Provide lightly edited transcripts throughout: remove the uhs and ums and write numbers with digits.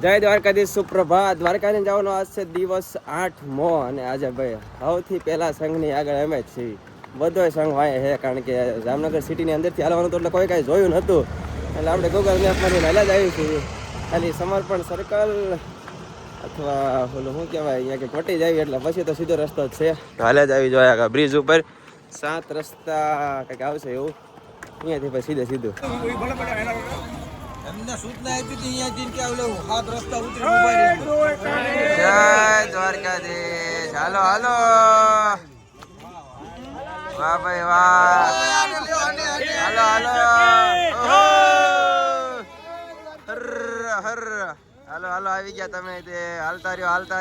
જય દ્વારકાધીશ, સુપ્રભાત. દ્વારકાને જવાનો આજ છે દિવસ 8મો અને આજે ભાઈ સૌથી પહેલા સંઘની આગળ અમે જ છીએ. બધો સંઘ વાય છે કારણ કે જામનગર સિટીની અંદરથી હાલવાનું હતું એટલે કોઈ કાંઈ જોયું નહોતું એટલે આપણે ગૂગલ મેપમાંથી પહેલાં જ આવી છીએ. ખાલી સમર્પણ સર્કલ અથવા ઓલું શું કહેવાય અહીંયા કે ચોટી જ આવી એટલે પછી તો સીધો રસ્તો જ છે. હાલે જ આવી જોયા બ્રિજ ઉપર 7 રસ્તા કંઈક આવશે એવું અહીંયાથી પછી સીધું એમને સૂચના આપી હતી અહીંયાથી કે આવું 7 રસ્તા ઉતરી ઉભા રહેજો. જય દ્વારકાધીશ. હાલો હાલો, વાહ ભાઈ વાહ, હાલો હાલો, હર હર, હાલો હાલો, આવી ગયા તમે. તે હાલતા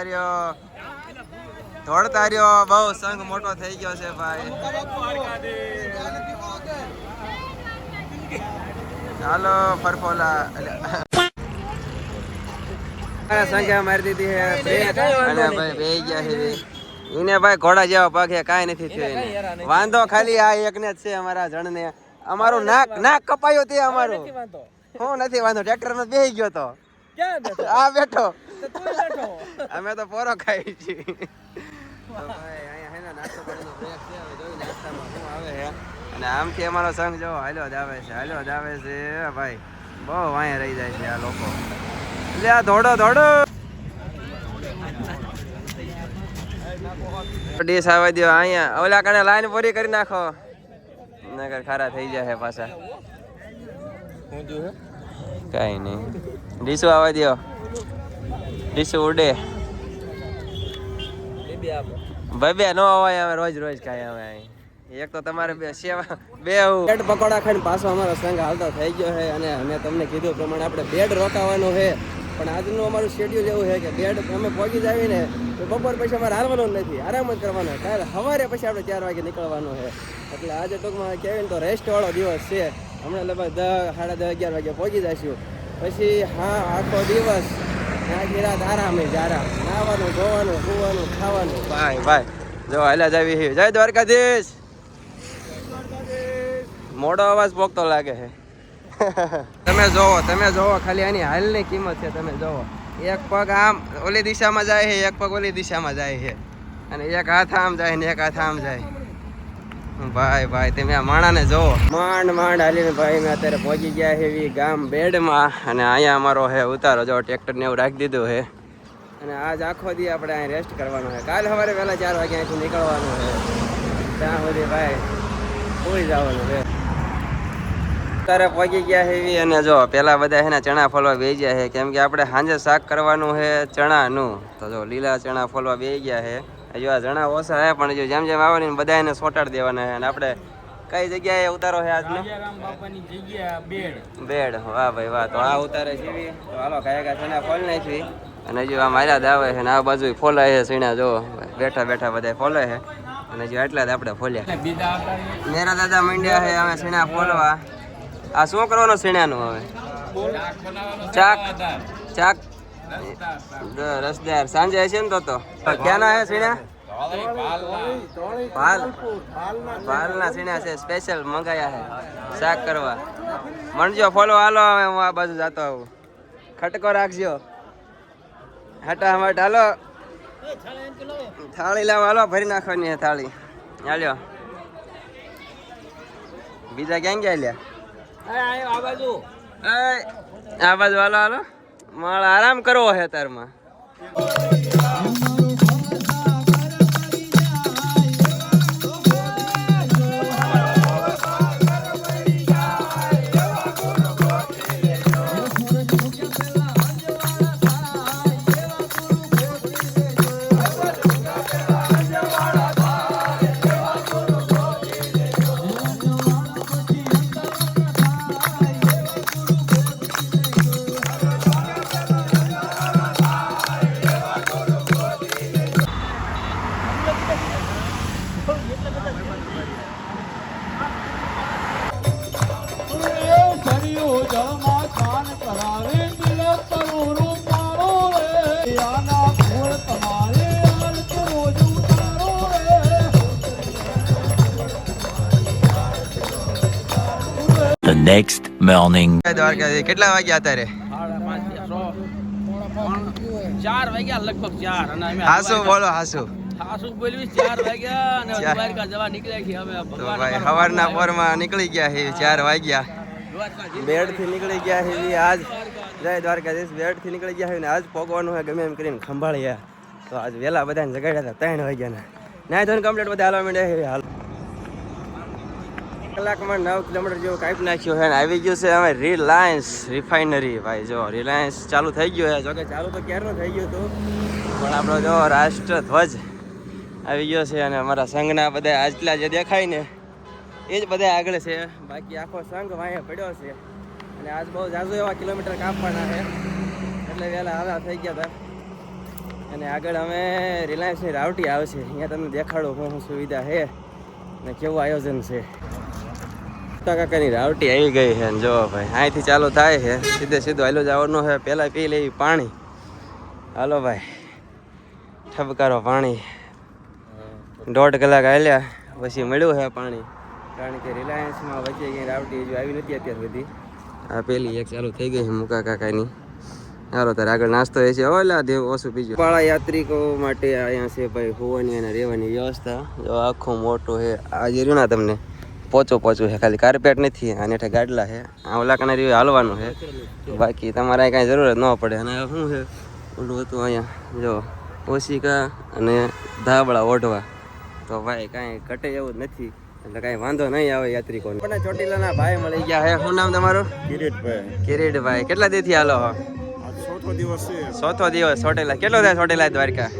રહ્યો દોડતા રહ્યો. બહુ સંઘ મોટો થઈ ગયો છે ભાઈ. ચાલો ફરફોલા સંખ્યા મારી દીધી છે અને ભાઈ બે ગયા છે એને ભાઈ ઘોડા જેવા પગ છે, કાંઈ નથી થયું. વાંધો ખાલી આ એકને જ છે અમારા જણને. અમારું નાક કપાયું તે અમારું. હું નથી વાંધો, ટ્રેક્ટર માં બેસી ગયો તો આ બેઠો. અમે તો પોરો ખાઈ છીએ. અને આમથી અમારો સંઘ જો હાલ્યો જ આવે છે ભાઈ. બહુ વાંહે રહી જાય છે આ લોકો. એટલે આ ધોડો ડીશ આવવા દો અહીંયા. ઓલા કને લાઈન પૂરી કરી નાખો નગર ખારા થઈ જાય પાછા. કઈ નહીં, ડીશો આવવા દો. ડીશો ઉડે ભાઈ. બે નો અવાય અમે રોજ કાંઈ અમે. એક તો તમારે બે પકોડા ખાઈને પાછો અમારો સંઘ હાલતો થઈ ગયો છે અને મેં તમને કીધું પ્રમાણે આપણે બેડ રોકાવાનું છે. પણ આજનું અમારું શેડ્યુલ એવું છે કે બેડ અમે પહોંચી જાવી ને તો બપોર પછી અમારે હાલવાનું નથી, આરામ જ કરવાનો. કાલે સવારે પછી આપણે 4 વાગે નીકળવાનું છે. એટલે આજે ટૂંકમાં કહેવાય ને તો રેસ્ટ વાળો દિવસ છે. હમણાં લગભગ 10, સાડા 10, 11 વાગે પહોંચી જઈશું. પછી હા આખો દિવસ આખી રાત આરામ જ આરામ. નાવાનું, ધોવાનું, સુવાનું, ખાવાનું. ભાઈ જો હાલ્યા જ આવી. જય દ્વારકાધીશ. મોડો અવાજ પોકતો લાગે છે. તમે જોવો ખાલી આની હાલની કિંમત છે. તમે જોવો, એક પગ આમ ઓલી દિશામાં જાય છે, એક પગ ઓલી દિશામાં જાય છે અને એક હાથ આમ જાય ને એક હાથ આમ જાય. ભાઈ તમે આ માણાને જોવો. માંડ હાલીને ભાઈ મેં અત્યારે પહોંચી ગયા છે ગામ બેડમાં. અને અહીંયા અમારો હે ઉતારો. જો ટ્રેક્ટરને એવું રાખી દીધું છે અને આજ આખો દી આપણે અહીં રેસ્ટ કરવાનો છે. કાલે સવારે વહેલા 4 વાગે અહીંથી નીકળવાનું છે. ત્યાં સુધી ભાઈ સુઈ જવાનું છે. અત્યારે પહોંચી ગયા છે અને જો પેલા બધા છે ને ચણા ફોલવા બેસી ગયા છે કેમ કે આપણે સાંજે શાક કરવાનું છે ચણાનું. તો જો લીલા ચણા ફોલવા બેસી ગયા છે. હજુ આ ચણા ઓછા છે પણ જેમ આવવાની બધા એને સોટાડી દેવાના છે. અને આપણે કઈ જગ્યાએ ઉતારો છે આજનો? બેડ. વાહ ભાઈ વાહ. તો આ ઉતારે છે તો હાલો કયા ચણા ફોલ નાખી. અને હજુ આ માર્યા જ આવે છે ને આ બાજુ ફોલાય છે ચણા. જો બેઠા બધા ફોલે છે અને હજુ એટલા જ આપણે ફોલ્યા. મેરા દાદા મંડ્યા છે અમે ચણા ફોલવા. આ શું કરવાનું સીણાનું હવે? ચાક રસદાર સાંજે હશે ને તો ક્યાંના હે સીણા? ભાલના સીણા છે, સ્પેશિયલ મંગાયા છે શાક કરવા. મણજો ફોલો હાલો. હવે હું આ બાજુ જતો આવું. ખટકો રાખજો હટાહટ. હાલો થાળી લાવો. હાલો ભરી નાખવાની થાળી. હાલ્યો બીજા ક્યાં ગયા લ્યા? આ બાજુ હાલો. માળ આરામ કરવો છે તારમાં. The next morning. દ્વારકાથી કેટલા વાગ્યા અત્યારે? 4 વાગ્યા લગભગ 4 અને અમે હાસુ બોલો હાસુ. હાસુ બોલવી 4 વાગ્યા અને ચાર. દ્વારકા જવા નીકળ્યા છીએ અમે તો ભગવાન ભાઈ સવારના પોરમાં નીકળી ગયા છે 4 વાગ્યા. બેડ થી નીકળી ગયા છે આજ. જય દ્વારકાધીશ. બેડ થી નીકળી ગયા છે ને આજ પોગવાનું હોય ગમે એમ કરીને ખંભાળ્યા. તો આજ વહેલા બધાને જગાડ્યા હતા 3 વાગ્યાના. નાય ધોઈને કમ્પ્લીટ બધા હાલવા માંડ્યા છે હાલ. કલાકમાં 9 કિલોમીટર જેવું કાપી નાખ્યું છે ને આવી ગયું છે હવે રિલાયન્સ રિફાઇનરી. ભાઈ જો રિલાયન્સ ચાલુ થઈ ગયું છે. જોકે ચાલુ તો ક્યારનું થઈ ગયું હતું પણ આપણો જો રાષ્ટ્ર ધ્વજ આવી ગયો છે અને અમારા સંઘના બધા આજલા જે દેખાય ને એ જ બધા આગળ છે. બાકી આખો સંઘ વાંહે પડ્યો છે અને આજ બહુ ઝાઝુ એવા કિલોમીટર કાપવાના છે એટલે વહેલા હાલા થઈ ગયા હતા. અને આગળ અમે રિલાયન્સની રાવટી આવશે. અહીંયા તમને દેખાડું શું સુવિધા છે ને કેવું આયોજન છે. કાકાની રાવટી આવી ગઈ છે ને જો ભાઈ અહીંથી ચાલુ થાય છે સીધું હાલો જવાનું છે. પહેલાં પી લેવી પાણી. હાલો ભાઈ ઠબકારો પાણી. 1.5 કલાક હાલ્યા પછી મળ્યું છે પાણી કારણ કે રિલાયન્સમાં વચ્ચે ક્યાંય રાવટી હજુ આવી નથી અત્યાર સુધી. આ પેલી એક ચાલુ થઈ ગઈ છે મુકા કાકાની. ચાલો તારે આગળ નાસ્તો એ છે ઓલા દેવ ઓછું બીજું. પાળા યાત્રિકો માટે અહીંયા છે ભાઈ હોવાની અને રહેવાની વ્યવસ્થા. જો આખું મોટું છે. આ જે રહ્યું ને તમને પોચું છે ખાલી કાર્પેટ નથી અને એટલે ગાડલા છે. આ ઓલા કને રહ્યું હાલવાનું છે બાકી તમારે કાંઈ જરૂરત ન પડે. અને શું છે ઓલું હતું અહીંયા જો ઓશિકા અને ધાબળા ઓઢવા. તો ભાઈ કાંઈ ઘટે એવું જ નથી એટલે કાંઈ વાંધો નહીં આવે યાત્રિકોને. પણ ચોટીલાના ભાઈ મળી ગયા છે. શું નામ તમારું? કિરીટભાઈ. કિરીટભાઈ. કેટલા દીથી હાલો? ચોથો દિવસ છે. ચોથો દિવસ. ચોટીલા કેટલો થાય? ચોટીલા દ્વારકા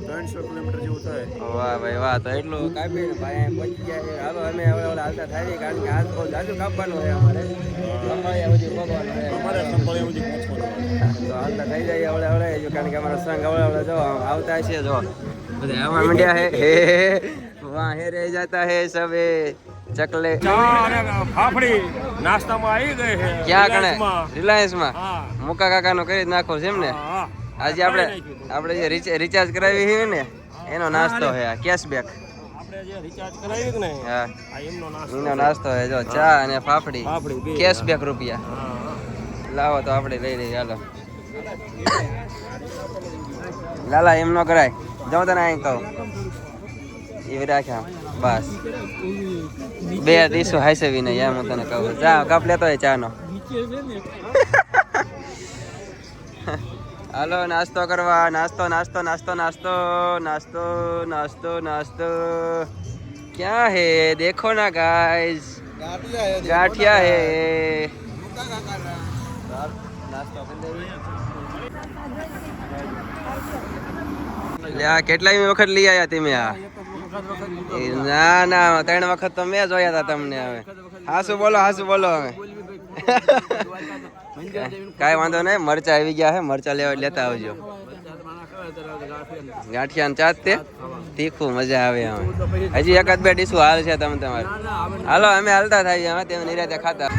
300 કિલોમીટર જેવું થાય. વાહ ભાઈ વાહ. તો એટલું કાપીને ભાઈ પહોંચી ગયા છે. હાલો અમે હવે હાલતા થાય કારણ કે આજ બહુ જાજુ કાપવાનું હોય અમારે. સંભાળ્યા સુધી ભોગવાનું હોય. અમારે સંભાળ્યા સુધી પહોંચવાનું. તો હાલતા થઈ જાય હવળે કારણ કે અમારો સંઘ હવળે જો આવતા છે. જો બધા આવવા માંડ્યા હે વાહ હે રહી જતા હે સવે ચકલે. ફાફડી નાસ્તામાં આવી ગઈ છે. ક્યાં કણે? રિલાયન્સમાં. હા. મુકા કાકાનો કરી જ નાખો છે એમ ને? હા. આજે આપણે જે રિચાર્જ કરાવી છે ને એનો નાસ્તો છે આ કેશબેક. આપણે જે રિચાર્જ કરાવ્યું કે નહીં હા આ એમનો નાસ્તો. એનો નાસ્તો છે જો ચા અને ફાફડી ફાફડી બે. કેશબેક રૂપિયા. હા. લાવો તો આપણે લઈ લઈએ. હાલો લાલા એમ ન કરાય. જાઉં તને અહીં કહું એવી રાખ્યા બસ 2 ડીશો હાઈસેવી નહીં એમ હું તને કહું. જા કપ લેતો હોય ચાનો. હાલો નાસ્તો કરવા. નાસ્તો નાસ્તો નાસ્તો નાસ્તો નાસ્તો નાસ્તો નાસ્તો ક્યાં હે દેખો ના ગાઈસ. ગાંઠિયા હે. નાસ્તો કેટલાય વખત લઈ આવ્યા તમે? આ ના 3 વખત તો મેં જોયા હતા તમને. હવે હાસુ બોલો હવે. કાંઈ વાંધો નહીં. મરચા આવી ગયા છે. મરચા લેતા આવજો. ગાંઠિયા ને ચાત તે તીખું મજા આવે. હવે હજી 1-2 ડીશું હાલ છે તમે તમારે. હાલો અમે હાલતા થાય અમે તેમ નિરાતે ખાતા.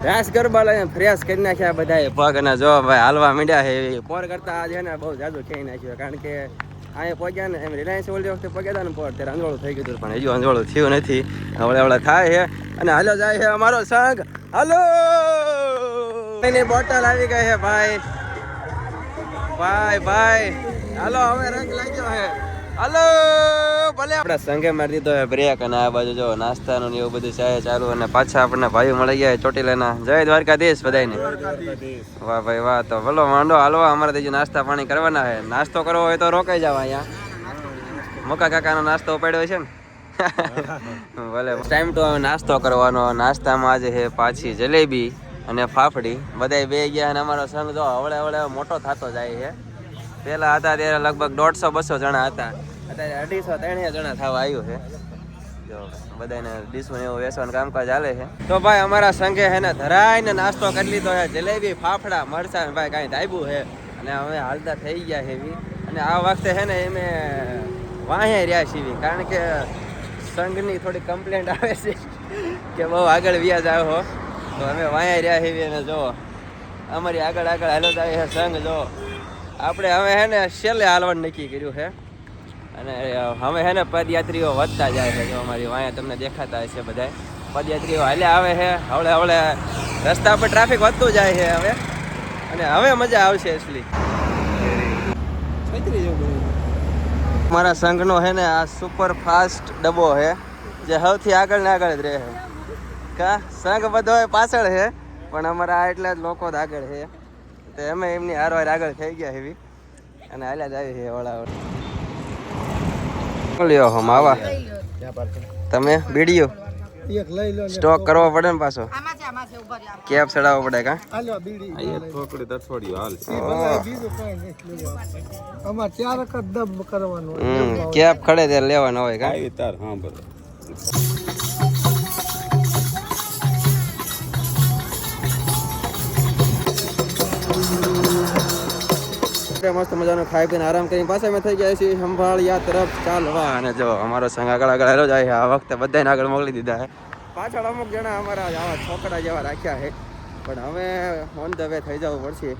રાસ ગરબા લઈને ફ્રેશ કરી નાખ્યા બધા પગ અને જો ભાઈ હાલવા માંડ્યા છે. પોર કરતા આજે ને બહુ જાજુ ખેઈ નાખ્યું કારણ કે અહીંયા પહોંચ્યા ને એમ રિલાયન્સ ઓલી વખતે પગ્યા હતા ને પોર ત્યારે અંજોળું થઈ ગયું પણ હજુ અંજોળું થયું નથી. હવળે થાય છે અને હાલો જાય છે અમારો સંઘ. હાલો એની બોટલ આવી ગઈ છે ભાઈ ભાઈ ભાઈ. હાલો હવે રંગ લાગ્યો છે. હાલો ભલે આપણા સંઘે મારી દીધો હે બ્રેક અને આ બાજુ જો નાસ્તાનું ને એવું બધું છે ચાલુ અને પાછા આપણને ભાઈઓ મળી ગયા ચોટીલાના. જય દ્વારકાધીશ બધાને. વાહ ભાઈ વાહ. તો ભલો માંડો હાલો અમારે તો નાસ્તા પાણી કરવાના છે. નાસ્તો કરવો હોય તો રોકાઈ જાવ અહીંયા. મોકા કાકાનો નાસ્તો ઉપાડ્યો છે ને ભલે ટાઈમ તો હવે નાસ્તો કરવાનો. નાસ્તામાં આજે છે પાછી જલેબી અને ફાફડી. બધા બે ગયા અને અમારો સંઘ જો હવળે મોટો થતો જાય છે. પહેલા હતા ત્યારે લગભગ 150-200 જણા હતા. અત્યારે 250-300 જણા થવા આવ્યું છે. જો બધાને ડીશું એવું વેચવાનું કામકાજ ચાલે છે. તો ભાઈ અમારા સંઘે હે ને ધરાઈને નાસ્તો કરી લીધો છે. જલેબી ફાફડા મરચાં ભાઈ કાંઈ ધાબ્યું છે અને અમે હાલતા થઈ ગયા છે એવી. અને આ વખતે છે ને એમે વાંહે રહ્યા છીએ કારણ કે સંઘની થોડી કમ્પ્લેન્ટ આવે છે કે બહુ આગળ વ્યાજ આવ્યો. તો અમે વાંહે રહ્યા છીએ અને જો અમારી આગળ હાલો જાય છે સંઘ. જો આપણે હવે હે ને છેલ્લે હાલવાનું નક્કી કર્યું છે અને હવે છે ને પદયાત્રીઓ વધતા જાય છે. જો અમારી અહીંયા તમને દેખાતા હશે બધા પદયાત્રીઓ હાલ્યા આવે છે. હવળે હવળે રસ્તા પર ટ્રાફિક વધતું જાય છે હવે, અને હવે મજા આવશે અસલી. મારા સંઘનો છે ને આ સુપર ફાસ્ટ ડબ્બો છે જે સૌથી આગળ ને આગળ જ રહે છે. કા સંઘ બધો પાછળ છે પણ અમારા આ એટલા જ લોકો જ આગળ છે. તો અમે એમની હારવાર આગળ થઈ ગયા એવી અને હાલ્યા જ આવી છે વળાવળ. લ્યો હો માવા તમે બીડીઓ સ્ટોક કરવો પડે ને પાછો કેપ ચડાવવો પડે કા કેપ ખડે ત્યારે લેવાનો હોય કા. મસ્ત મજાનો ખાઈ પીને આરામ કરીને પાછા અમે થઈ ગયા છીએ સંભાળિયા તરફ ચાલવા. અને જો અમારો સંઘ આગળ આગળ હેલો જાય છે. આ વખતે બધાને આગળ મોકલી દીધા છે. પાછળ અમુક જણા અમારા આવા છોકરા જેવા રાખ્યા છે પણ હવે ઓન ધ વે થઈ જવું પડશે.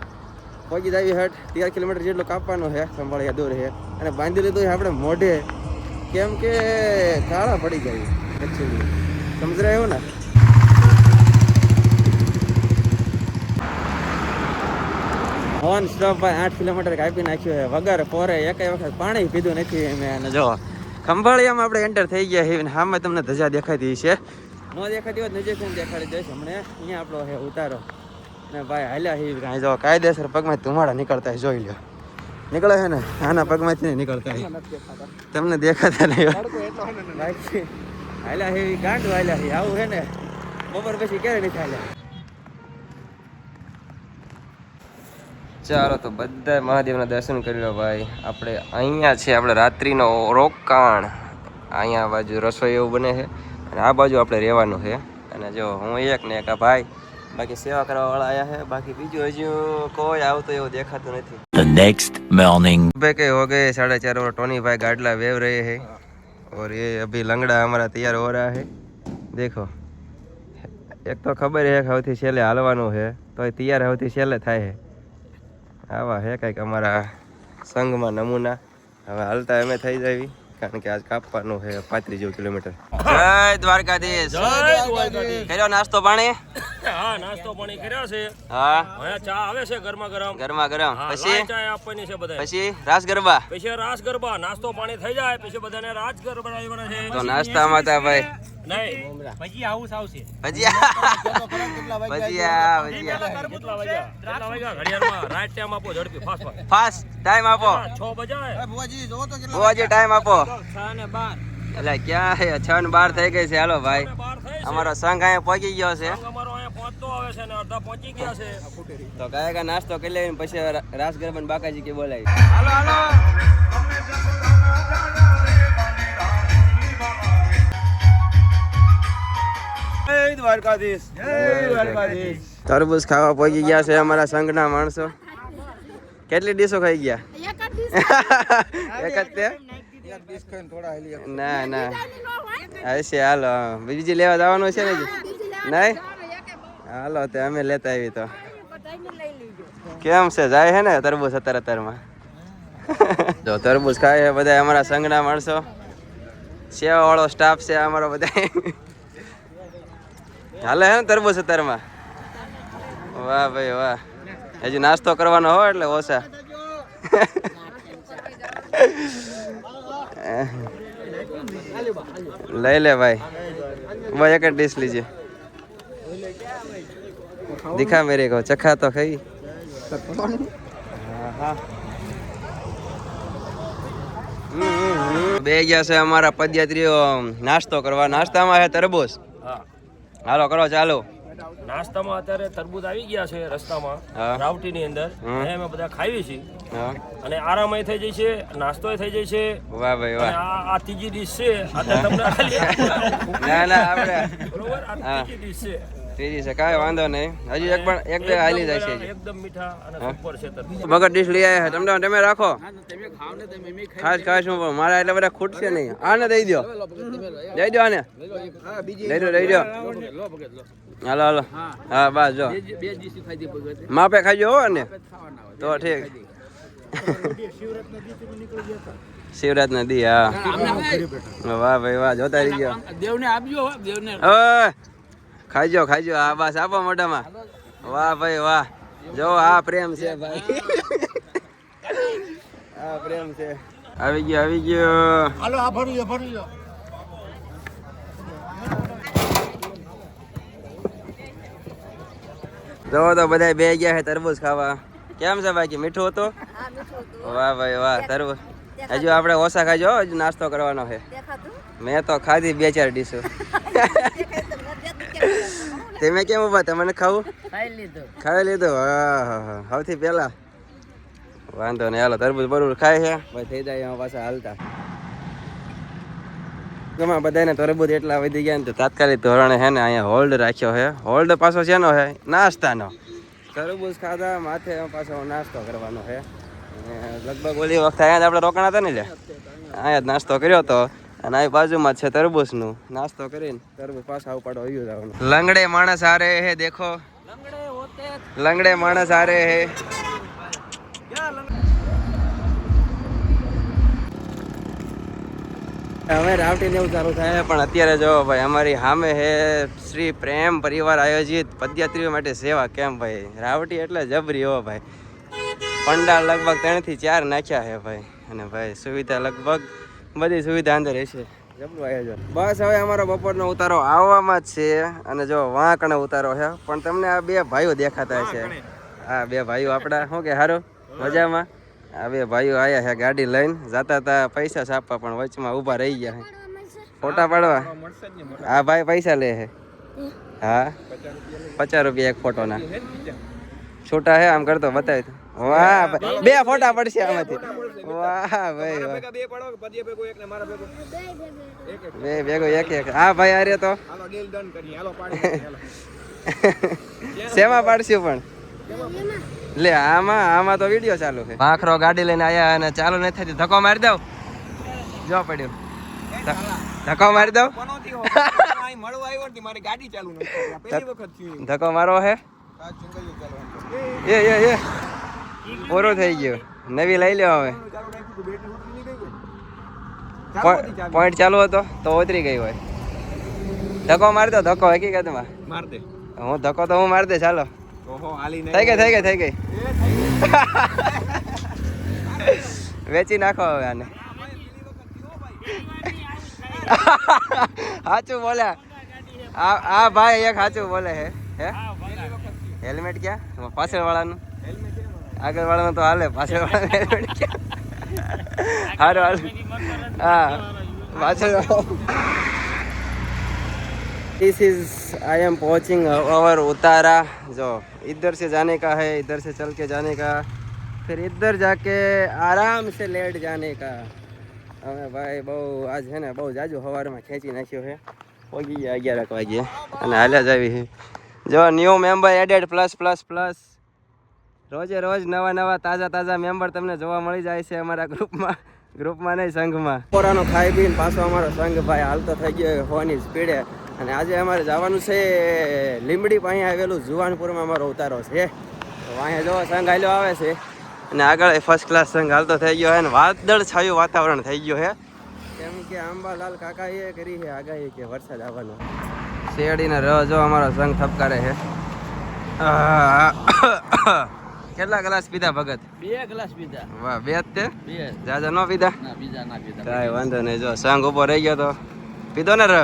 પગી જાવી હટ 13 કિલોમીટર જેટલું કાપવાનું છે. સંભાળિયા દૂર છે અને બાંધી લીધું છે આપણે મોઢે, કેમ કે કાળા પડી જાય એકચ્યુઅલી. સમજાય એવું ને. હવન સ્ટોપ ભાઈ 8 કિલોમીટર કાપી નાખ્યું છે વગર પોરે એક વખત પાણી પીધું નથી મેં. અને જો ખંભાળિયામાં આપણે એન્ટર થઈ ગયા છે. સામે તમને ધજા દેખાતી છે, ન દેખાતી હોય નજીક હું દેખાડી દઈશ હમણાં. અહીંયા આપણો છે ઉતારો ને ભાઈ હાલ્યા છે કાંઈ જો કાયદેસર પગમાં ધુમાડા નીકળતા હોય જોઈ લો. નીકળે છે ને આના પગમાંથી નહીં નીકળતા હોય, તમને દેખાતા નહીં. હાલ્યા છે ગાંડું હાલ્યા છે. આવું છે ને બપોર પછી ક્યારે નથી હાલ્યા. ચાલો તો બધા મહાદેવના દર્શન કરી લો ભાઈ. આપણે અહીંયા છે આપણે રાત્રિનો રોકાણ. અહીંયા બાજુ રસોઈ એવું બને છે અને આ બાજુ આપણે રહેવાનું છે. અને જો હું એક ને એક આ ભાઈ બાકી સેવા કરવા વાળા આયા है. बाकी બીજું હજુ કોઈ આવતું એવું દેખાતું નથી. The next morning सुबह के हो गए 4:30 और टोनी भाई गाडला वेव रहे हैं और ये अभी लंगड़ा हमारा तैयार हो रहा है. देखो एक तो खबर है कि સૌથી છેલ્લે હાલવાનું છે તો તૈયાર સૌથી છેલ્લે થાય છે. આવા હે કંઈક અમારા સંઘમાં નમૂના. હવે હાલતા અમે થઈ જાવી કારણ કે આજ કાપવાનું છે 35 કિલોમીટર. જય દ્વારકાધીશ. કર્યો નાસ્તો પાણી? હા નાસ્તો પાણી કર્યા છે. હા હવે ચા આવે છે ગરમા ગરમ. પછી ચા આપવાની છે બધા. પછી રાસ ગરબા. પછી રાસ ગરબા નાસ્તો પાણી થઈ જાય પછી બધાને રાસ ગરબા બનાવવાના છે. તો નાસ્તામાં તા ભાઈ નહીં પછી આવું આવશે. ભજીયા કેટલા વાગ્યા ઘડિયાળમાં રાઈટ ટાઈમ આપો ઝડપી ફાસ્ટ ટાઈમ આપો. 6 બજાય બુવાજી ટાઈમ આપો. 6:12 એટલે ક્યાં છે 6:12 થઈ ગઈ છે. હાલો ભાઈ અમારો સંઘ અહીંયા પહોંચી ગયો છે. અમારો અહીંયા પહોંચતો આવે છે ને અડધા પહોંચી ગયા છે. તો ગાય કા નાસ્તો કરી લઈને પછી રાસ ગરબા બાકાજી કે બોલાવી. હાલો હાલો જય દ્વારકાધીશ. તરબૂચ ખાવા પહોંચી ગયા છે અમારા સંઘના માણસો. કેટલી ડીશો ખાઈ ગયા? એક જ તે? ના ના હશે. હાલો બીજી લેવા જવાનું છે ને નહીં? હાલો તે અમે લેતા આવી. તો કેમ છે જાય છે ને તરબૂચ અત્યારમાં? જો તરબૂચ ખાય છે બધા અમારા સંઘના માણસો. સેવા વાળો સ્ટાફ છે અમારો બધા. હાલે હે ને તરબૂચ અત્યારમાં? વાહ ભાઈ વાહ. હજી નાસ્તો કરવાનો હોય એટલે ઓછા. લઈ લે ભાઈ ભાઈ એક જ ડીશ લીजिए. दिखा मेरे को चखा तो खाई. બે ગયા છે અમારા પદયાત્રીઓ નાસ્તો કરવા. નાસ્તામાં છે તરબૂચ. હાલો કરો ચાલો. નાસ્તામાં અત્યારે તરબૂચ આવી ગયા છે રસ્તામાં રાવટી ની અંદર. અમે બધા ખાવી છીએ અને આરામય થઈ જાય છે, નાસ્તોય થઈ જાય છે. વાહ ભાઈ વાહ. આ ત્રીજી ડીશ છે. અત્યારે તમને ના ના આપણે બરોબર આ ત્રીજી ડીશ છે. ત્રીજી છે કાંઈ વાંધો નહીં. હજી એક બે હાલી જાય છે. એકદમ મીઠા અને સુપર છે તરબૂચ. બગર ડીશ લઈ આવ્યા છે. તમે રાખો ખાસ ખાસ. હું મારા એટલે બધા ખૂટશે નહીં. આને દઈ દો દઈ દો આને લઈ દો. હાલો હાલો. હા બસ જો માપે ખાઈ હો ને તો ઠીક. શિવરાત નદી હા વાહ ભાઈ વાહ જોતા રહી ગયો દેવને આપજો દેવને ઓય ખાઈજો હા બસ આપો મોઢામાં વાહ ભાઈ વાહ જો આ પ્રેમ છે ભાઈ આ પ્રેમ છે આવી ગયો હાલો આ ભરી લો જો તો બધા બે ગયા છે તરબૂચ ખાવા કેમ છે બાકી મીઠું હતું વાહ ભાઈ વાહ તરબૂચ હજુ આપણે ઓછા ખાજો હજુ નાસ્તો કરવાનો છે મેં તો ખાધી 2-4 ડીશો તમે કેમ ઉભા તમને ખાવું ખાઈ લીધું હા સૌથી પહેલા વાંધો નહીં હાલો તરબૂચ બરોબર ખાય છે ભાઈ થઈ જાય એમાં પાછા હાલતા ગમાં બધાને તરબૂચ એટલા વધી ગયા ને તો તાત્કાલિક ધોરણે છે ને અહીંયા હોલ્ડ રાખ્યો છે હોલ્ડ પાછો શેનો છે નાસ્તાનો તરબૂચ ખાધા માથે પાછો નાસ્તો કરવાનો છે લગભગ ઓલી વખતે અહીંયા જ આપણે રોકાણા હતા ને લે અહીંયા જ નાસ્તો કર્યો હતો અને આ બાજુમાં જ છે તરબૂચનું નાસ્તો કરીને તરબૂચ પાછા ઉપાડો આવ્યું જવાનું લંગડે માણસ આ રહે હે દેખો લંગડે માણસ આ રહે હે હવે રાવટી ને એવું ચાલુ થાય પણ અત્યારે જો ભાઈ અમારી સામે હે શ્રી પ્રેમ પરિવાર આયોજિત પદયાત્રીઓ માટે સેવા કેમ ભાઈ રાવટી એટલે જબરી હો ભાઈ પંડાલ લગભગ 3 થી 4 નાખ્યા છે ભાઈ અને ભાઈ સુવિધા લગભગ બધી સુવિધા અંદર રહેશે જબરું આયોજન બસ હવે અમારો બપોરનો ઉતારો આવવામાં જ છે અને જો વાંકણે ઉતારો છે પણ તમને આ બે ભાઈઓ દેખાતા છે આ બે ભાઈઓ આપણા શું કે સારું મજામાં આ બે ભાઈઓ આયા છે ગાડી લઈને જતા હતા પૈસા છાપવા પણ વચમાં ઊભા રહી ગયા છે ફોટા પાડવા આ ભાઈ પૈસા લે છે હા 50 રૂપિયા એક ફોટોના છોટા હે આમ કરતો બતાવી તો વાહ બે ફોટા પડશે આમાંથી વાહ ભાઈ વાહ બે ભેગો એક હા ભાઈ અરે તો શેમાં પાડશું પણ લે આમાં તો વિડિયો ચાલુ છે ભાખરો ગાડી લઈને આયા અને ચાલુ નથી થતી ધક્કો મારી દઉં જો પડ્યો ધક્કો મારી દઉં ધક્કો મારો હે એ પૂરો થઈ ગયો નવી લઈ લ્યો હવે પોઈન્ટ ચાલુ હતો તો ઉતરી ગઈ હોય ધક્કો મારી દો ધક્કો હકીકતમાં માર દે હું ધક્કો તો હું મારી દે ચાલો થઈ ગઈ વેચી નાખો હવે આને સાચું બોલ્યા આ ભાઈ એક સાચું બોલે હે હેલ્મેટ ક્યાં પાછળ વાળાનું આગળ વાળાનું તો હાલે પાછળ વાળાનું હેલ્મેટ ક્યાં હારું હાલ હા પાછળ दिस इज आई एम पहुंचिंग अवर उतारा जो इधर से जाने का है इधर से चल के जाने का फिर इधर जाके आराम से लेट जाने का હવે ભાઈ બહુ આજ છે ને બહુ જાજુ સવારમાં ખેંચી નાખ્યો છે પહોંચી ગયા 11 વાગે અને હાલ્યા જ આવી છે જો ન્યૂ મેમ્બર એડેડ પ્લસ રોજે રોજ નવા તાજા મેમ્બર તમને જોવા મળી જાય છે અમારા ગ્રુપમાં નહીં સંઘમાં પોરાનો ખાઈ પીને પાછો અમારો સંઘ ભાઈ હાલતો થઈ ગયો હોવાની સ્પીડે અને આજે અમારે જવાનું છે લીંબડી પાસે આવેલું જુવાનપુરમાં અમારો ઉતારો છે તો અહીંયા જો સંઘ હાલ્યો આવે છે અને આગળ ફર્સ્ટ ક્લાસ સંઘ હાલતો થઈ ગયો છે અને વાદળ છાયું વાતાવરણ થઈ ગયું છે કેમ કે આંબાલાલ કાકાએ કરી છે આગાહી કે વરસાદ આવવાનો શેરડીને જો અમારો સંઘ થપકારે છે કેટલા ગ્લાસ પીધા ભગત 2 ગ્લાસ પીધા વાહ બે જ તે જાજા નો પીધા ના બીજા ના પીધા કાંઈ વાંધો નહીં જો સંઘ ઉભો રહી ગયો તો પીધો ને ર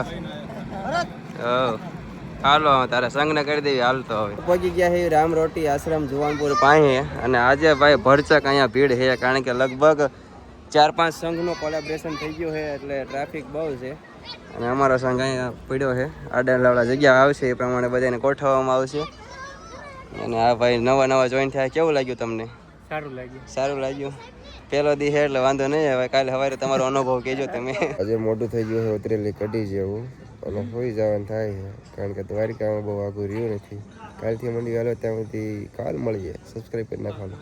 હાલો તારે સંઘને કરી દેવી હાલતો હવે પહોંચી ગયા છે રામ રોટી આશ્રમ જુવાનપુર પાસે અને આજે ભાઈ ભરચક અહીંયા ભીડ છે કારણ કે લગભગ 4-5 સંઘનું કોલેબરેશન થઈ ગયું છે એટલે ટ્રાફિક બહુ છે અને અમારો સંઘ અહીંયા પડ્યો છે આડાલાવડા જગ્યા આવશે એ પ્રમાણે બધાને ગોઠવવામાં આવશે અને આ ભાઈ નવા જોઈન થયા કેવું લાગ્યું તમને સારું લાગ્યું પહેલો દી છે એટલે વાંધો નહીં હવે કાલે સવારે તમારો અનુભવ કહેજો તમે આજે મોટું થઈ ગયું છે ઉતરેલી કઢી જેવું અને હોઈ જવાનું થાય છે કારણ કે દ્વારિકામાં બહુ આગું રહ્યું નથી કાલથી મંડી હાલો ત્યાં સુધી કાલ મળીએ સબસ્ક્રાઈબ કરી નાખવાનું